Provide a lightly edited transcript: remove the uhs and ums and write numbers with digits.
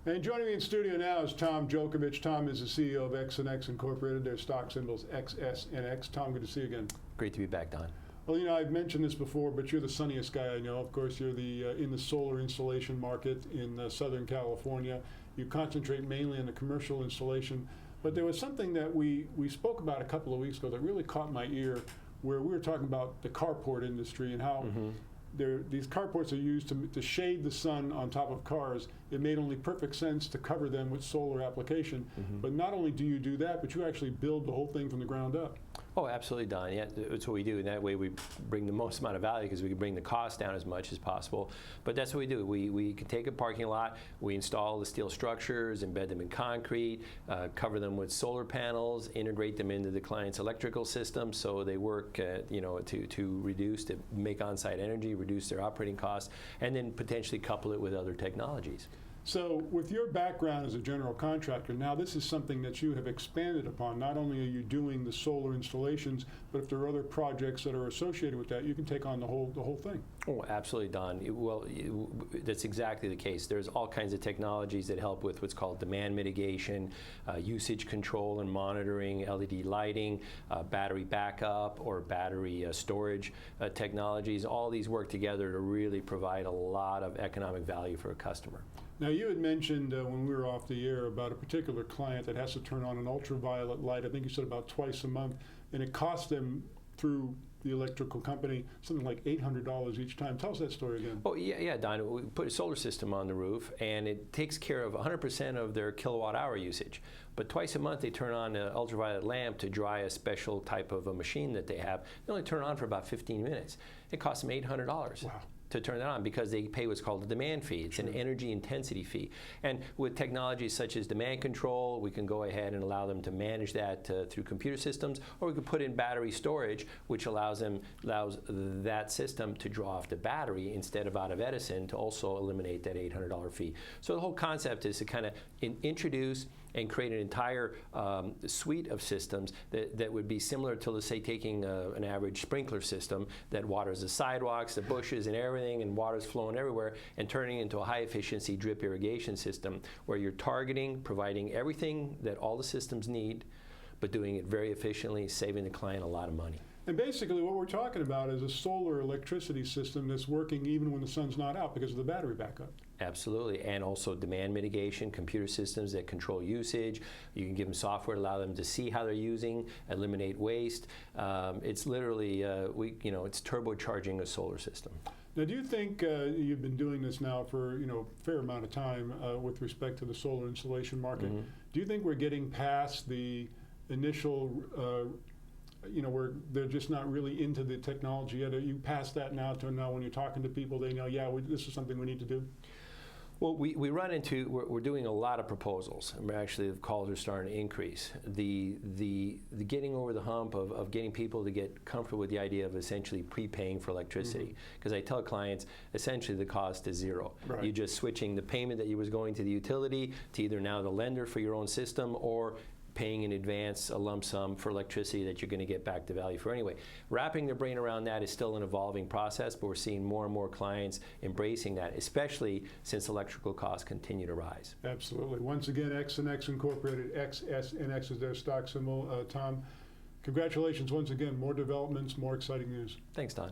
And joining me in studio now is Tom Djokovic. Tom is the CEO of XsunX Incorporated. Their stock symbol is XSNX. Tom, good to see you again. Great to be back, Don. Well, you know, I've mentioned this before, but you're the sunniest guy I know. Of course, you're in the solar installation market in Southern California. You concentrate mainly on the commercial installation. But there was something that we spoke about a couple of weeks ago that really caught my ear, where we were talking about the carport industry and how these carports are used to shade the sun on top of cars. It made only perfect sense to cover them with solar application. But not only do you do that, but you actually build the whole thing from the ground up. Oh, absolutely, Don. Yeah, that's what we do. And that way we bring the most amount of value because we can bring the cost down as much as possible. But that's what we do. We can take a parking lot, we install the steel structures, embed them in concrete, cover them with solar panels, integrate them into the client's electrical system so they work to make on-site energy, reduce their operating costs, and then potentially couple it with other technologies. So with your background as a general contractor, now this is something that you have expanded upon. Not only are you doing the solar installations, but if there are other projects that are associated with that, you can take on the whole thing. Oh, absolutely, Don. Well, that's exactly the case. There's all kinds of technologies that help with what's called demand mitigation, usage control and monitoring, LED lighting, battery backup or battery storage technologies. All these work together to really provide a lot of economic value for a customer. Now, you had mentioned when we were off the air about a particular client that has to turn on an ultraviolet light, I think you said about twice a month, and it costs them through the electrical company something like $800 each time. Tell us that story again. Oh, yeah, Don. We put a solar system on the roof, and it takes care of 100% of their kilowatt-hour usage. But twice a month, they turn on an ultraviolet lamp to dry a special type of a machine that they have. They only turn it on for about 15 minutes. It costs them $800. Wow. To turn that on because they pay what's called a demand fee. It's an energy intensity fee. And with technologies such as demand control, we can go ahead and allow them to manage that through computer systems, or we could put in battery storage, which allows that system to draw off the battery instead of out of Edison to also eliminate that $800 fee. So the whole concept is to kind of introduce and create an entire suite of systems that would be similar to, let's say, taking an average sprinkler system that waters the sidewalks, the bushes, and everything, and water's flowing everywhere, and turning into a high-efficiency drip irrigation system where you're targeting, providing everything that all the systems need, but doing it very efficiently, saving the client a lot of money. And basically what we're talking about is a solar electricity system that's working even when the sun's not out because of the battery backup. Absolutely, and also demand mitigation, computer systems that control usage. You can give them software to allow them to see how they're using, eliminate waste. It's literally, it's turbocharging a solar system. Now, do you think you've been doing this now for a fair amount of time with respect to the solar installation market? Do you think we're getting past the initial where they're just not really into the technology yet? Are you past that now to now when you're talking to people, they know, yeah, this is something we need to do? Well, we're doing a lot of proposals, and actually the calls are starting to increase. The getting over the hump of getting people to get comfortable with the idea of essentially prepaying for electricity. Because I tell clients, essentially the cost is zero. Right. You're just switching the payment that you was going to the utility to either now the lender for your own system or paying in advance a lump sum for electricity that you're going to get back the value for anyway. Wrapping their brain around that is still an evolving process, but we're seeing more and more clients embracing that, especially since electrical costs continue to rise. Absolutely. Once again, XsunX Incorporated, XSNX is their stock symbol. Tom, congratulations once again. More developments, more exciting news. Thanks, Don.